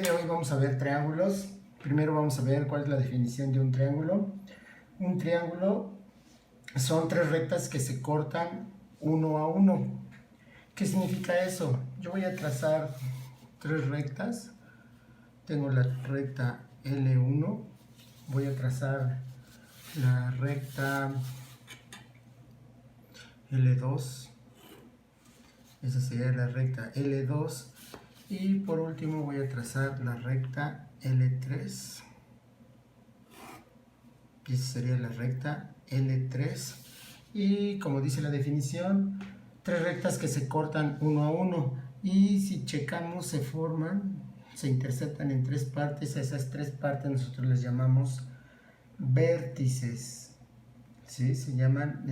día de hoy vamos a ver triángulos. Primero vamos a ver cuál es la definición de un triángulo. Un triángulo son tres rectas que se cortan uno a uno. ¿Qué significa eso? Yo voy a trazar tres rectas. Tengo la recta L1, voy a trazar la recta L2, esa sería la recta L2, y por último voy a trazar la recta L3, y esa sería la recta L3, y como dice la definición, tres rectas que se cortan uno a uno, y si checamos se interceptan en tres partes. A esas tres partes nosotros les llamamos vértices, ¿sí? Se llaman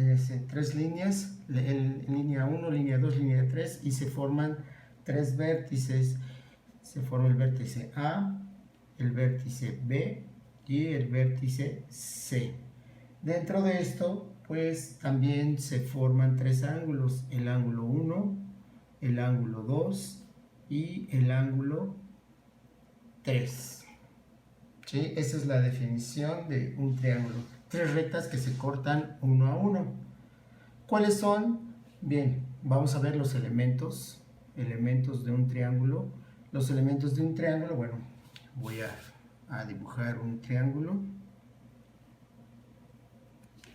tres líneas, línea 1, línea 2, línea 3, y se forman tres vértices. Se forma el vértice A, el vértice B y el vértice C. Dentro de esto, pues también se forman tres ángulos: el ángulo 1, el ángulo 2 y el ángulo 3. ¿Sí? Esa es la definición de un triángulo. Tres rectas que se cortan uno a uno. ¿Cuáles son? Bien, vamos a ver los elementos de un triángulo. Los elementos de un triángulo, bueno, voy a dibujar un triángulo.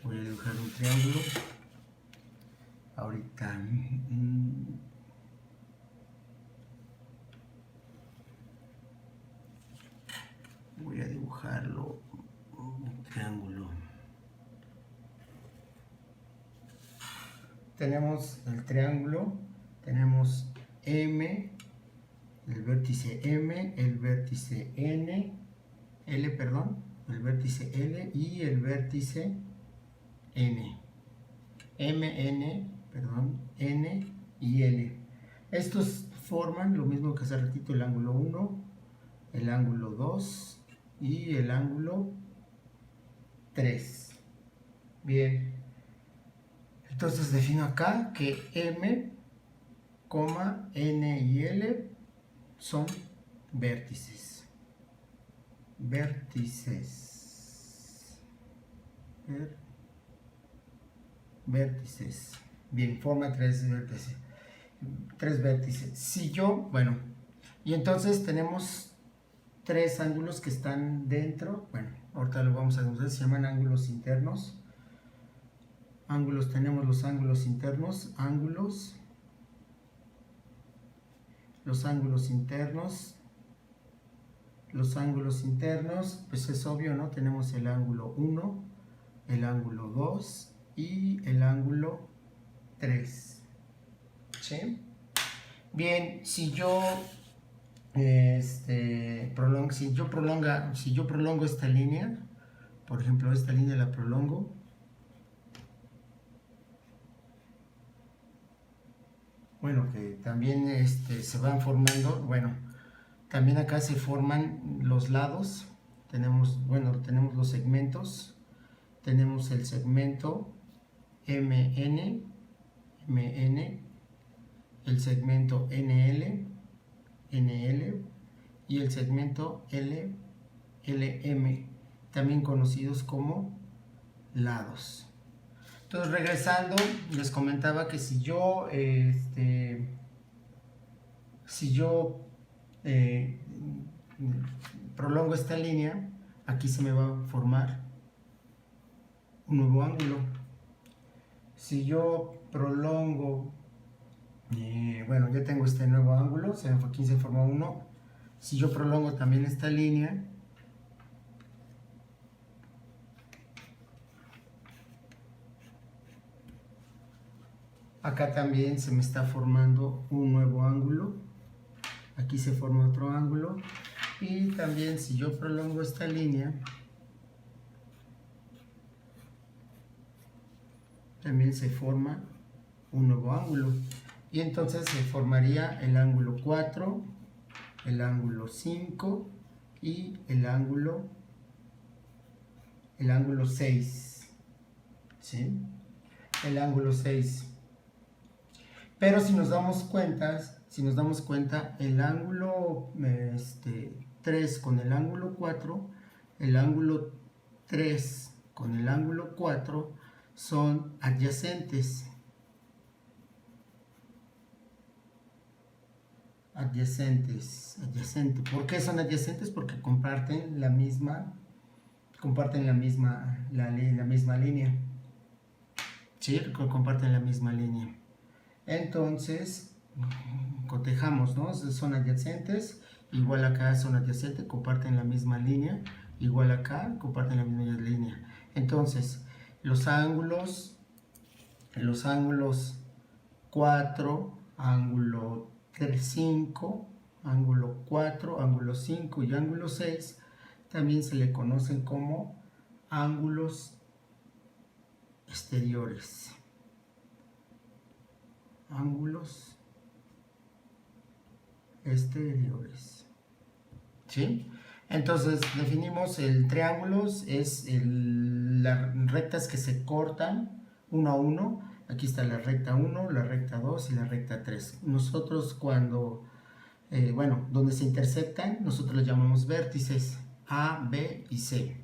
Voy a dibujar un triángulo. Ahorita voy a dibujarlo, un triángulo. Tenemos el triángulo, tenemos M, el vértice M, el vértice L, el vértice L y el vértice N. N y L. Estos forman lo mismo que hace ratito: el ángulo 1, el ángulo 2 y el ángulo 3. Bien, entonces defino acá que M, N y L son vértices. Vértices. Bien, forma tres vértices. Si yo, bueno, y entonces tenemos tres ángulos que están dentro. Bueno, ahorita lo vamos a demostrar. Se llaman ángulos internos. Tenemos los ángulos internos. Los ángulos internos, pues es obvio, ¿no? Tenemos el ángulo 1, el ángulo 2 y el ángulo 3. ¿Sí? Bien, si yo prolongo esta línea, por ejemplo, esta línea la prolongo, bueno, que también se van formando, bueno, también acá se forman los lados. Tenemos los segmentos. Tenemos el segmento MN, el segmento NL y el segmento LM, también conocidos como lados. Entonces, regresando, les comentaba que si yo prolongo esta línea, aquí se me va a formar un nuevo ángulo. Si yo prolongo, bueno, ya tengo este nuevo ángulo, aquí se formó uno. Si yo prolongo también esta línea, acá también se me está formando un nuevo ángulo. Aquí se forma otro ángulo. Y también si yo prolongo esta línea, también se forma un nuevo ángulo. Y entonces se formaría el ángulo 4, el ángulo 5 y el ángulo 6. ¿Sí? El ángulo 6. Pero si nos damos cuenta, el ángulo 3 con el ángulo 4, el ángulo 3 con el ángulo 4 son adyacentes. ¿Por qué son adyacentes? Porque comparten la misma línea. ¿Sí? Comparten la misma línea. Entonces, cotejamos, ¿no? Son adyacentes, igual acá son adyacentes, comparten la misma línea, igual acá, comparten la misma línea. Entonces, los ángulos 4, ángulo 5, ángulo 4, ángulo 5 y ángulo 6 también se le conocen como ángulos exteriores. Ángulos exteriores. ¿Sí? Entonces definimos el triángulo, es las rectas que se cortan uno a uno. Aquí está la recta 1, la recta 2 y la recta 3. Nosotros cuando, donde se intersectan, nosotros les llamamos vértices A, B y C.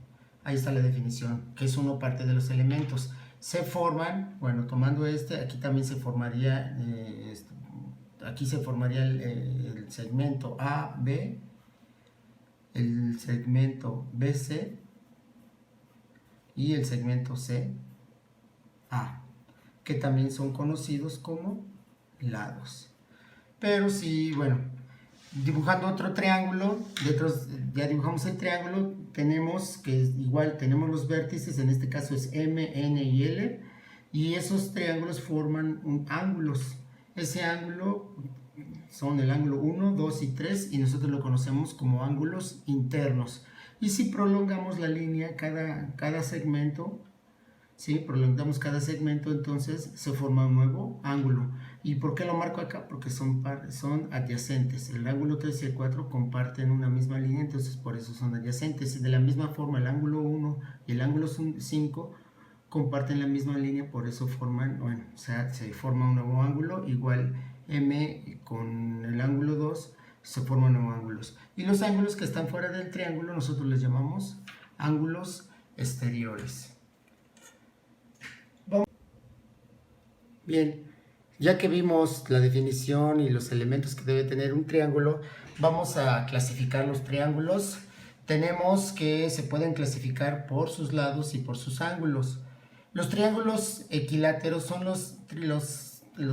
Ahí está la definición, que es uno parte de los elementos. Se forman, tomando aquí también se formaría, aquí se formaría el segmento AB, el segmento BC y el segmento CA, que también son conocidos como lados. Pero si, dibujando otro triángulo, ya dibujamos el triángulo, tenemos que igual tenemos los vértices, en este caso es M, N y L, y esos triángulos forman ángulos. Ese ángulo son el ángulo 1, 2 y 3, y nosotros lo conocemos como ángulos internos. Y si prolongamos la línea, cada segmento, ¿sí? Prolongamos cada segmento, entonces se forma un nuevo ángulo. ¿Y por qué lo marco acá? Porque son adyacentes. El ángulo 3 y el 4 comparten una misma línea, entonces por eso son adyacentes. Y de la misma forma, el ángulo 1 y el ángulo 5 comparten la misma línea, por eso forman, se forma un nuevo ángulo. Igual M con el ángulo 2 se forman nuevos ángulos. Y los ángulos que están fuera del triángulo nosotros les llamamos ángulos exteriores. Bien, ya que vimos la definición y los elementos que debe tener un triángulo, vamos a clasificar los triángulos. Tenemos que se pueden clasificar por sus lados y por sus ángulos. Los triángulos equiláteros son los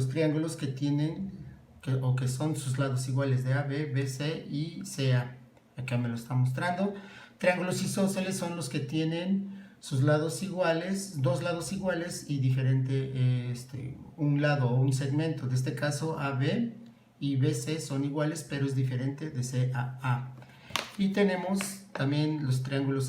triángulos que tienen que son sus lados iguales de A, B, B, C y CA. Acá me lo está mostrando. Triángulos isósceles son los que tienen sus lados iguales, dos lados iguales y diferente, un lado o un segmento. De este caso AB y BC son iguales, pero es diferente de C a A. Y tenemos también el triángulo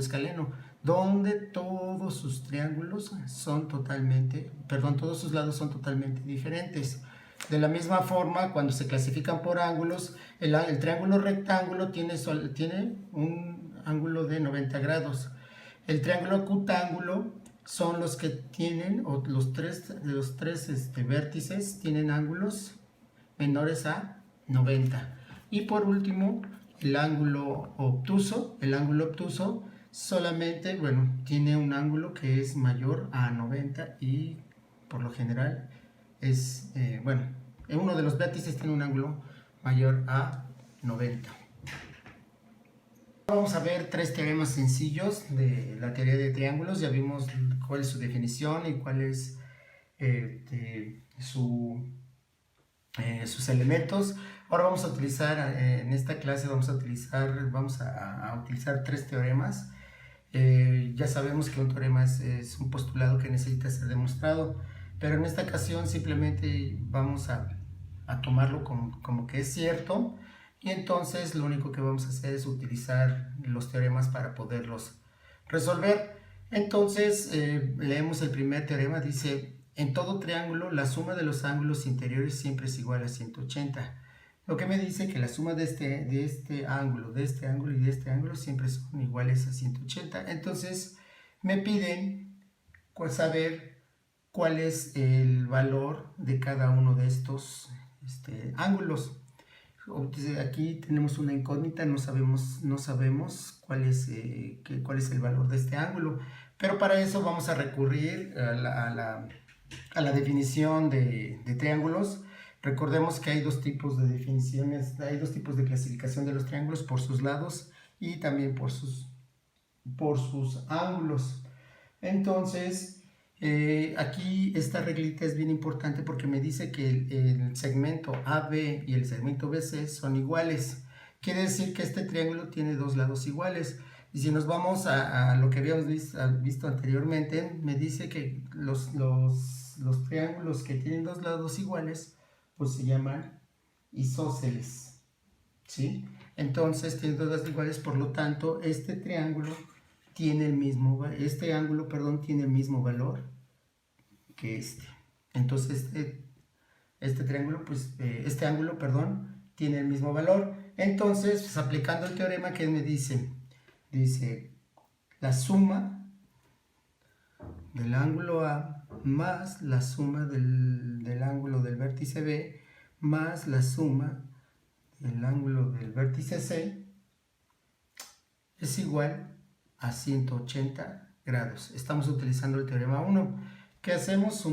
escaleno, donde todos sus triángulos son todos sus lados son totalmente diferentes. De la misma forma, cuando se clasifican por ángulos, el triángulo rectángulo tiene un ángulo de 90 grados. El triángulo acutángulo son los que tienen, o los tres vértices tienen ángulos menores a 90. Y por último, el ángulo obtuso solamente, tiene un ángulo que es mayor a 90 y por lo general es, uno de los vértices tiene un ángulo mayor a 90. Vamos a ver tres teoremas sencillos de la teoría de triángulos. Ya vimos cuál es su definición y cuál es sus elementos. Ahora vamos a utilizar, en esta clase vamos a utilizar tres teoremas. Ya sabemos que un teorema es un postulado que necesita ser demostrado, pero en esta ocasión simplemente vamos a tomarlo como que es cierto, y entonces lo único que vamos a hacer es utilizar los teoremas para poderlos resolver. Entonces leemos el primer teorema. Dice: en todo triángulo la suma de los ángulos interiores siempre es igual a 180. Lo que me dice que la suma de este ángulo y de este ángulo siempre son iguales a 180. Entonces me piden saber cuál es el valor de cada uno de estos ángulos. Aquí tenemos una incógnita, no sabemos cuál es el valor de este ángulo, pero para eso vamos a recurrir a la definición de triángulos. Recordemos que hay dos tipos de definiciones, hay dos tipos de clasificación de los triángulos: por sus lados y también por sus ángulos. Entonces, aquí esta reglita es bien importante porque me dice que el segmento AB y el segmento BC son iguales. Quiere decir que este triángulo tiene dos lados iguales. Y si nos vamos a lo que habíamos visto anteriormente, me dice que los triángulos que tienen dos lados iguales, pues se llaman isósceles, ¿sí? Entonces tienen dos lados iguales, por lo tanto, este ángulo tiene el mismo valor que este. Entonces este ángulo, tiene el mismo valor. Entonces, pues, aplicando el teorema, que me dice la suma del ángulo A más la suma del ángulo del vértice B más la suma del ángulo del vértice C es igual a 180 grados. Estamos utilizando el teorema 1. ¿Qué hacemos?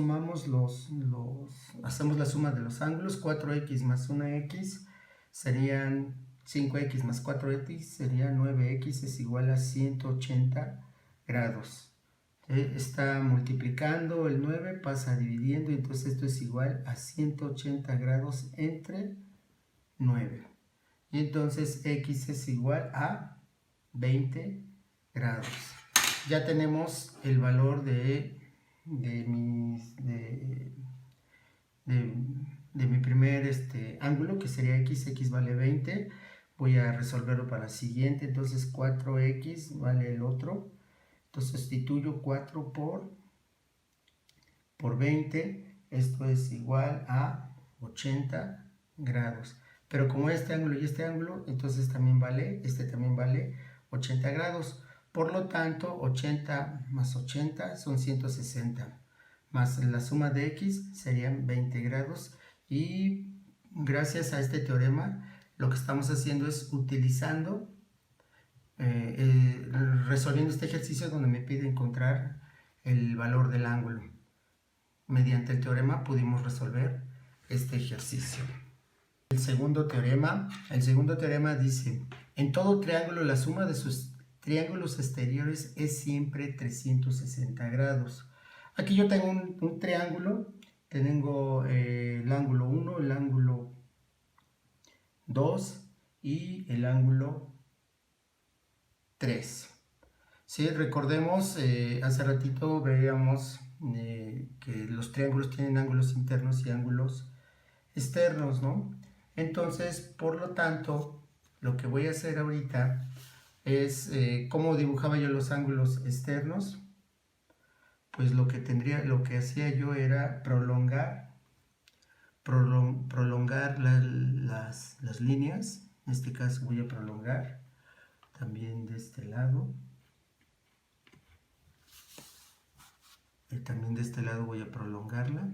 Hacemos la suma de los ángulos. 4x más 1x serían 5x más 4x sería 9x, es igual a 180 grados. Está multiplicando el 9, pasa dividiendo, entonces esto es igual a 180 grados entre 9. Y entonces x es igual a 20 grados. Ya tenemos el valor de mi primer ángulo, que sería x vale 20. Voy a resolverlo para la siguiente. Entonces 4x vale el otro. Entonces sustituyo 4 por 20. Esto es igual a 80 grados. Pero como este ángulo y este ángulo, entonces también vale 80 grados. Por lo tanto, 80 más 80 son 160. Más la suma de x serían 20 grados. Y gracias a este teorema, lo que estamos haciendo es resolviendo este ejercicio donde me pide encontrar el valor del ángulo. Mediante el teorema pudimos resolver este ejercicio. El segundo teorema dice: en todo triángulo la suma de sus triángulos exteriores es siempre 360 grados. Aquí yo tengo un triángulo, tengo el ángulo 1, el ángulo 2 y el ángulo 3. ¿Sí? Recordemos, hace ratito veíamos que los triángulos tienen ángulos internos y ángulos externos, ¿no? Entonces, por lo tanto, lo que voy a hacer ahorita es, ¿cómo dibujaba yo los ángulos externos? Pues lo que hacía yo era prolongar las líneas. En este caso voy a prolongar también de este lado. Y también de este lado voy a prolongarla.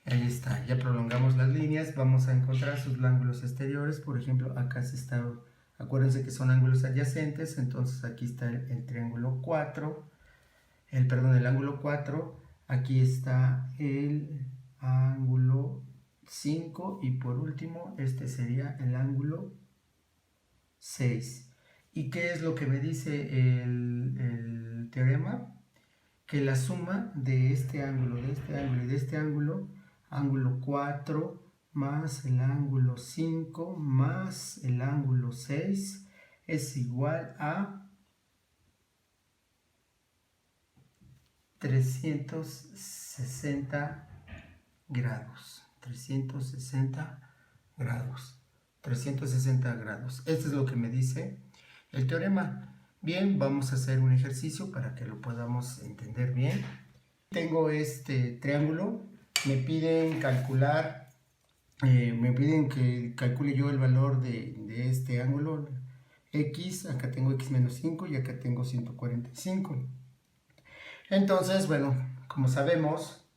Ahí está, ya prolongamos las líneas. Vamos a encontrar sus ángulos exteriores. Por ejemplo, acá acuérdense que son ángulos adyacentes, entonces aquí está el triángulo 4, el ángulo 4, aquí está el ángulo 5 y por último este sería el ángulo 6. ¿Y qué es lo que me dice el teorema? Que la suma de este ángulo y de este ángulo, ángulo 4 más el ángulo 5 más el ángulo 6 es igual a 360 grados. 360 grados. 360 grados. Esto es lo que me dice el teorema. Bien, vamos a hacer un ejercicio para que lo podamos entender bien. Tengo este triángulo. Me piden que calcule yo el valor de este ángulo. x, acá tengo x menos 5 y acá tengo 145. Entonces, bueno, como sabemos,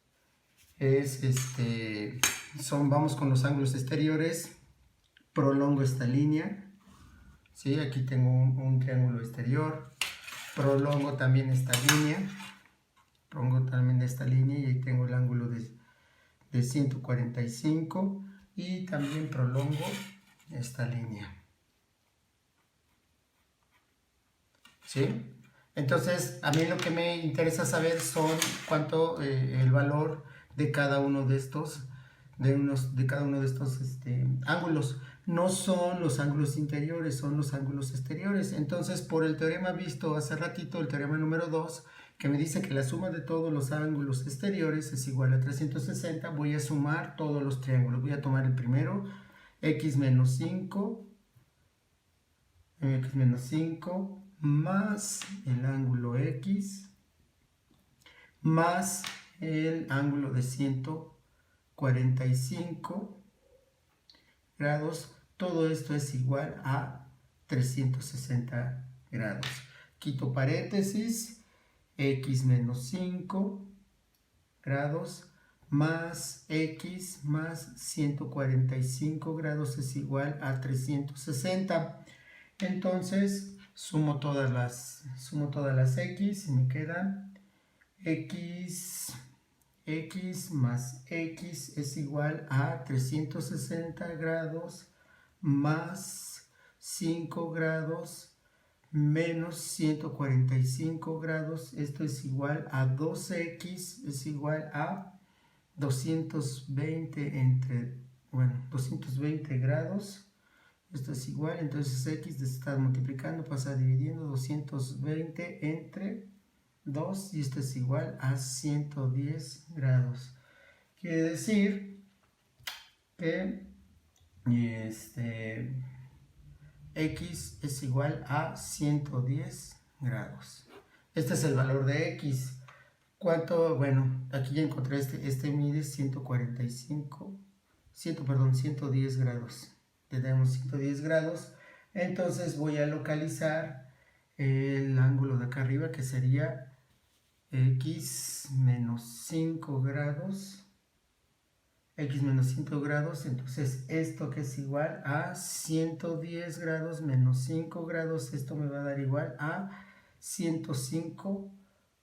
vamos con los ángulos exteriores, prolongo esta línea, ¿sí? Aquí tengo un triángulo exterior, prolongo también esta línea, y ahí tengo el ángulo de 145 y también prolongo esta línea, ¿sí? Entonces, a mí lo que me interesa saber son cuánto el valor de cada uno de estos, ángulos. No son los ángulos interiores, son los ángulos exteriores. Entonces, por el teorema visto hace ratito, el teorema número 2, que me dice que la suma de todos los ángulos exteriores es igual a 360, voy a sumar todos los triángulos. Voy a tomar el primero, x menos 5, más el ángulo x más el ángulo de 145 grados. Todo esto es igual a 360 grados. Quito paréntesis, x menos 5 grados más x más 145 grados es igual a 360. Entonces sumo todas las x y me queda x más x es igual a 360 grados más 5 grados menos 145 grados. Esto es igual a 2x es igual a 220 grados. Esto es igual, entonces x está multiplicando, pasa dividiendo 220 entre 2 y esto es igual a 110 grados. Quiere decir que x es igual a 110 grados. Este es el valor de x. ¿Cuánto? Bueno, aquí ya encontré mide 110 grados. Tenemos 110 grados. Entonces voy a localizar el ángulo de acá arriba, que sería x menos 5 grados. Entonces esto que es igual a 110 grados menos 5 grados, esto me va a dar igual a 105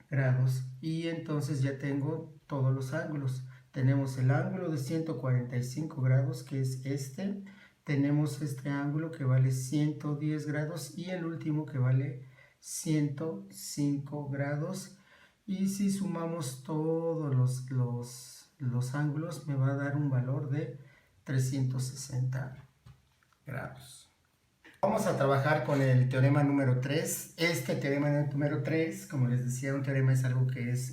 grados. Y entonces ya tengo todos los ángulos. Tenemos el ángulo de 145 grados, que es este. Tenemos este ángulo que vale 110 grados y el último que vale 105 grados. Y si sumamos todos los ángulos, me va a dar un valor de 360 grados. Vamos a trabajar con el teorema número 3. Este teorema número 3, como les decía, un teorema es algo que es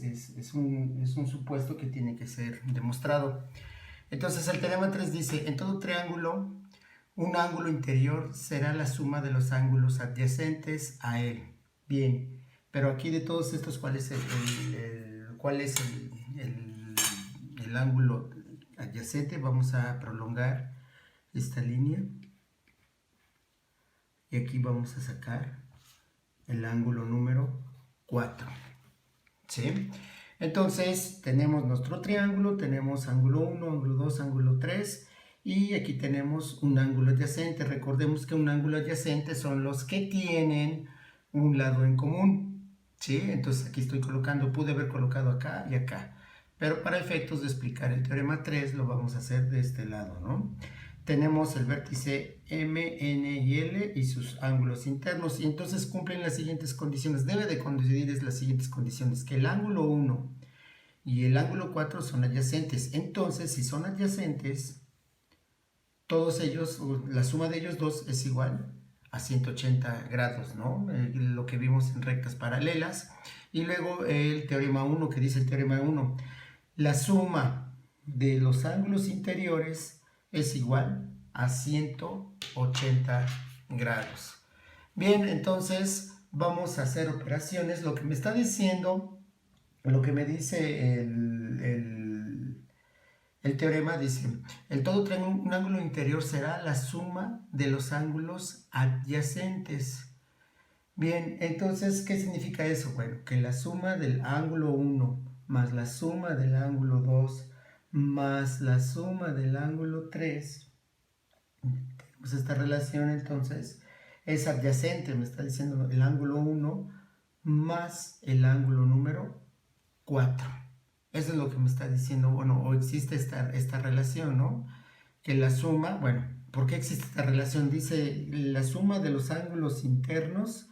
un supuesto que tiene que ser demostrado. Entonces el teorema 3 dice, en todo triángulo, un ángulo interior será la suma de los ángulos adyacentes a él. Bien, pero aquí de todos estos, ¿cuál es el ángulo adyacente? Vamos a prolongar esta línea. Y aquí vamos a sacar el ángulo número 4. ¿Sí? Entonces, tenemos nuestro triángulo, tenemos ángulo 1, ángulo 2, ángulo 3. Y aquí tenemos un ángulo adyacente. Recordemos que un ángulo adyacente son los que tienen un lado en común. ¿Sí? Entonces aquí estoy colocando, pude haber colocado acá y acá. Pero para efectos de explicar el teorema 3 lo vamos a hacer de este lado, ¿no? Tenemos el vértice M, N y L y sus ángulos internos. Y entonces cumplen las siguientes condiciones. Debe de coincidir las siguientes condiciones. Que el ángulo 1 y el ángulo 4 son adyacentes. Entonces, si son adyacentes, todos ellos, la suma de ellos dos es igual a 180 grados, ¿no? Lo que vimos en rectas paralelas. Y luego el teorema 1, que dice el teorema 1, la suma de los ángulos interiores es igual a 180 grados. Bien, entonces vamos a hacer operaciones. Lo que me está diciendo, lo que me dice El teorema dice, el todo triángulo, un ángulo interior será la suma de los ángulos adyacentes. Bien, entonces, ¿qué significa eso? Bueno, que la suma del ángulo 1 más la suma del ángulo 2 más la suma del ángulo 3, tenemos esta relación entonces, es adyacente, me está diciendo el ángulo 1 más el ángulo número 4. Eso es lo que me está diciendo, bueno, o existe esta relación, ¿no? Que la suma, bueno, ¿por qué existe esta relación? Dice, la suma de los ángulos internos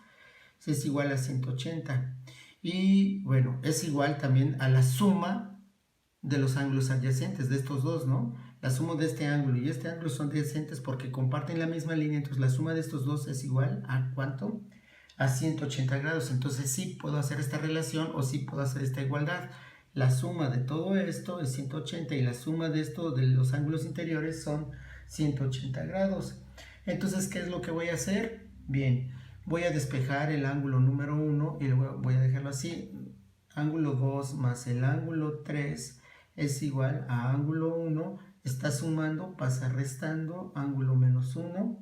es igual a 180. Y bueno, es igual también a la suma de los ángulos adyacentes de estos dos, ¿no? La suma de este ángulo y este ángulo son adyacentes porque comparten la misma línea, entonces la suma de estos dos es igual a ¿cuánto? A 180 grados. Entonces sí puedo hacer esta relación o sí puedo hacer esta igualdad. La suma de todo esto es 180 y la suma de esto de los ángulos interiores son 180 grados. Entonces, ¿qué es lo que voy a hacer? Bien, voy a despejar el ángulo número 1 y luego voy a dejarlo así. Ángulo 2 más el ángulo 3 es igual a ángulo 1. Está sumando, pasa restando, ángulo menos 1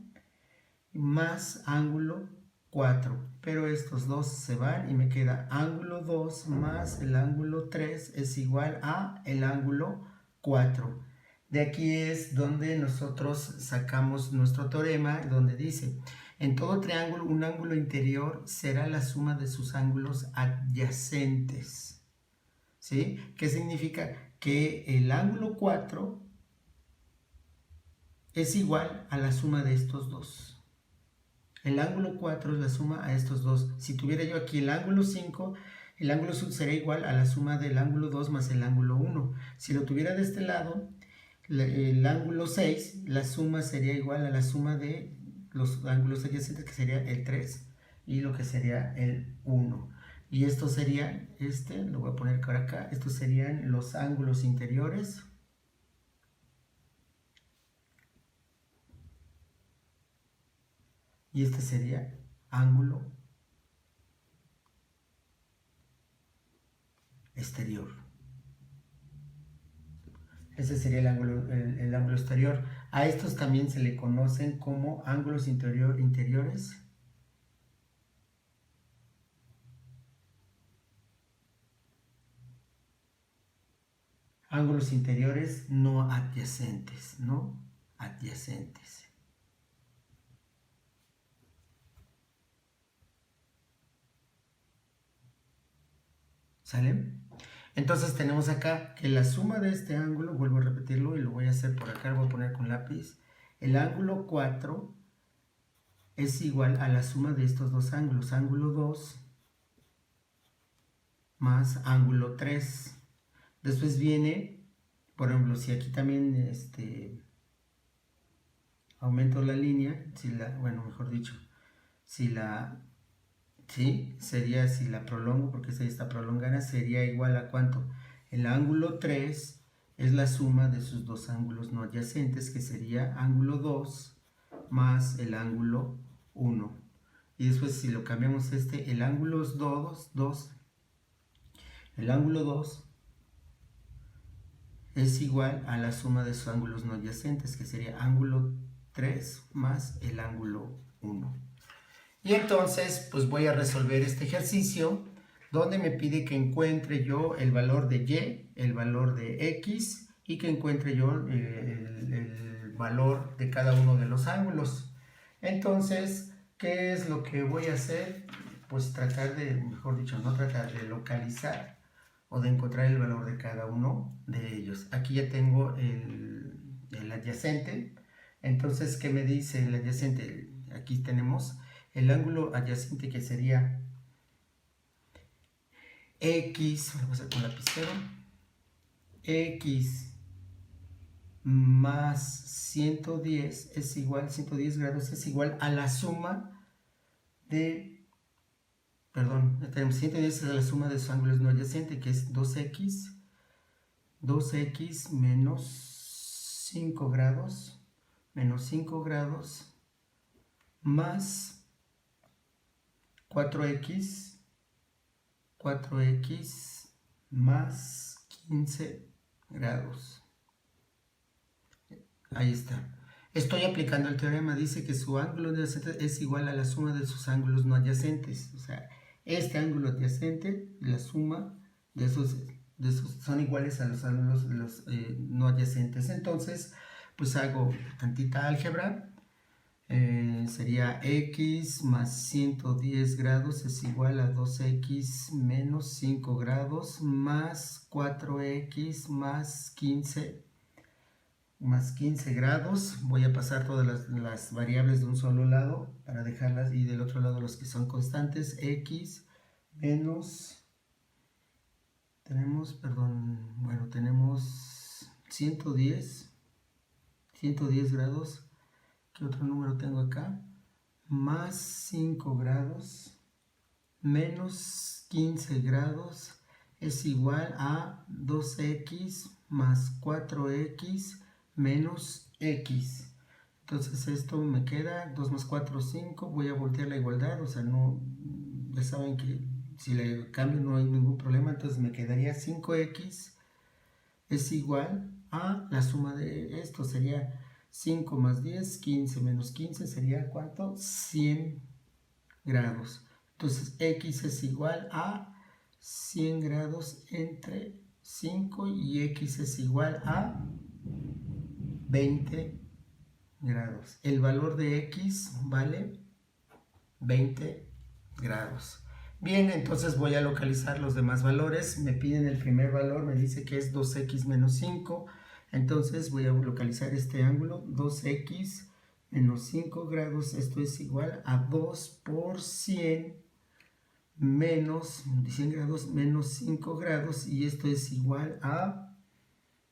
más ángulo 4. Pero estos dos se van y me queda ángulo 2 más el ángulo 3 es igual a el ángulo 4. De aquí es donde nosotros sacamos nuestro teorema, donde dice, en todo triángulo un ángulo interior será la suma de sus ángulos adyacentes. ¿Sí? ¿Qué significa? Que el ángulo 4 es igual a la suma de estos dos. El ángulo 4 es la suma a estos dos. Si tuviera yo aquí el ángulo 5, el ángulo 5 sería igual a la suma del ángulo 2 más el ángulo 1. Si lo tuviera de este lado, el ángulo 6, la suma sería igual a la suma de los ángulos adyacentes, que sería el 3, y lo que sería el 1. Y esto sería, lo voy a poner por acá, estos serían los ángulos interiores. Y este sería ángulo exterior. Ese sería el ángulo exterior. A estos también se le conocen como ángulos interiores. Ángulos interiores no adyacentes, ¿no? Adyacentes. ¿Sale? Entonces tenemos acá que la suma de este ángulo, vuelvo a repetirlo y lo voy a hacer por acá, lo voy a poner con lápiz. El ángulo 4 es igual a la suma de estos dos ángulos, ángulo 2 más ángulo 3. Después viene, por ejemplo, si aquí también aumento la línea, bueno, mejor dicho, sería, si la prolongo, porque esta está prolongada, sería igual a ¿cuánto? El ángulo 3 es la suma de sus dos ángulos no adyacentes, que sería ángulo 2 más el ángulo 1. Y después, si lo cambiamos el ángulo 2, el ángulo 2 es igual a la suma de sus ángulos no adyacentes, que sería ángulo 3 más el ángulo 1. Y entonces, pues voy a resolver este ejercicio, donde me pide que encuentre yo el valor de y, el valor de x, y que encuentre yo el valor de cada uno de los ángulos. Entonces, ¿qué es lo que voy a hacer? Pues tratar de, mejor dicho, no tratar de localizar o de encontrar el valor de cada uno de ellos. Aquí ya tengo el adyacente. Entonces, ¿qué me dice el adyacente? Aquí tenemos el ángulo adyacente, que sería x, vamos a hacer con lapicero, x más 110 es igual, 110 grados es igual a la suma de, perdón, tenemos 110 es la suma de sus ángulos no adyacentes, que es 2x menos 5 grados, más 4x más 15 grados. Ahí está. Estoy aplicando el teorema. Dice que su ángulo adyacente es igual a la suma de sus ángulos no adyacentes. O sea, este ángulo adyacente y la suma de esos son iguales a los ángulos no adyacentes. Entonces, pues hago tantita álgebra. Sería x más 110 grados es igual a 2x menos 5 grados más 4x más 15 grados. Voy a pasar todas las variables de un solo lado para dejarlas, y del otro lado los que son constantes. X menos, tenemos 110 grados. ¿Qué otro número tengo acá? Más 5 grados menos 15 grados es igual a 2x más 4x menos x. Entonces esto me queda 2 más 4, 5. Voy a voltear la igualdad, o sea, no, ya saben que si le cambio no hay ningún problema. Entonces me quedaría 5x es igual a la suma de esto, sería 5 más 10, 15 menos 15 sería ¿cuánto? 100 grados. Entonces x es igual a 100 grados entre 5 y x es igual a 20 grados. El valor de x vale 20 grados. Bien, entonces voy a localizar los demás valores. Me piden el primer valor, me dice que es 2x menos 5. Entonces voy a localizar este ángulo, 2x menos 5 grados. Esto es igual a 2 por 100 menos 100 grados menos 5 grados. Y esto es igual a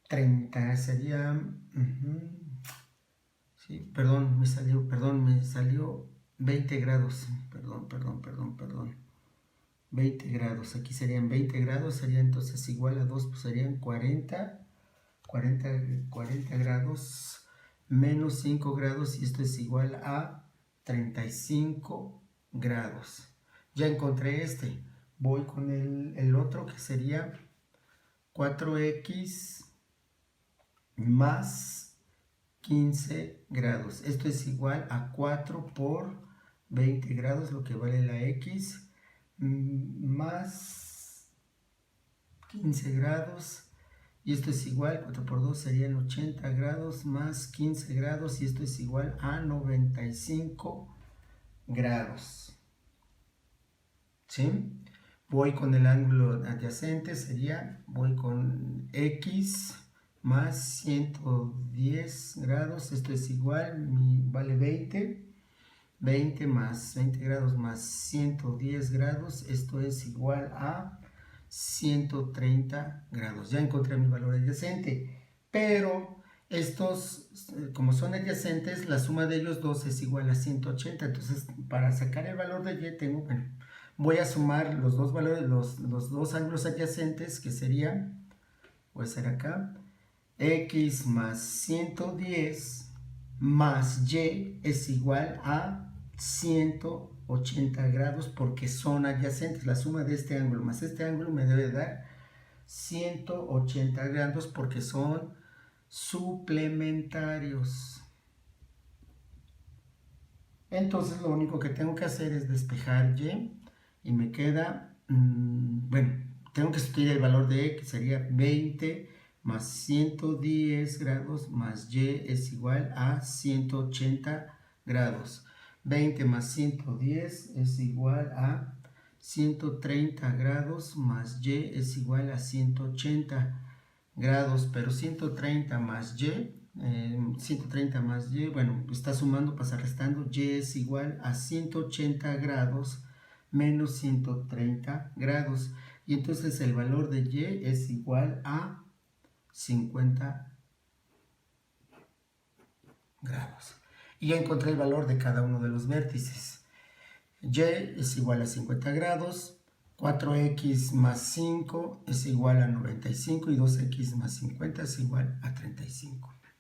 30. Sería... sí, perdón, me salió 20 grados. Perdón. 20 grados. Aquí serían 20 grados. Sería entonces igual a 2, pues serían 40 grados menos 5 grados, y esto es igual a 35 grados. Ya encontré este. Voy con el otro, que sería 4x más 15 grados. Esto es igual a 4 por 20 grados, lo que vale la x, más 15 grados. Y esto es igual, 4 por 2 serían 80 grados más 15 grados, y esto es igual a 95 grados. ¿Sí? Voy con el ángulo adyacente, voy con x más 110 grados, esto es igual, vale 20 más 20 grados más 110 grados, esto es igual a 130 grados. Ya encontré mi valor adyacente, pero estos, como son adyacentes, la suma de ellos dos es igual a 180. Entonces, para sacar el valor de y, voy a sumar los dos valores, los dos ángulos adyacentes, que serían, voy a hacer acá, x más 110 más y es igual a 180 grados, porque son adyacentes. La suma de este ángulo más este ángulo me debe dar 180 grados, porque son suplementarios. Entonces lo único que tengo que hacer es despejar y me queda, tengo que sustituir el valor de que sería 20 más 110 grados más y es igual a 180 grados. 20 más 110 es igual a 130 grados más y es igual a 180 grados, pero 130 más y, bueno, está sumando, pasa restando, y es igual a 180 grados menos 130 grados, y entonces el valor de y es igual a 50 grados. Y ya encontré el valor de cada uno de los vértices. Y es igual a 50 grados, 4x más 5 es igual a 95 y 2x más 50 es igual a 35.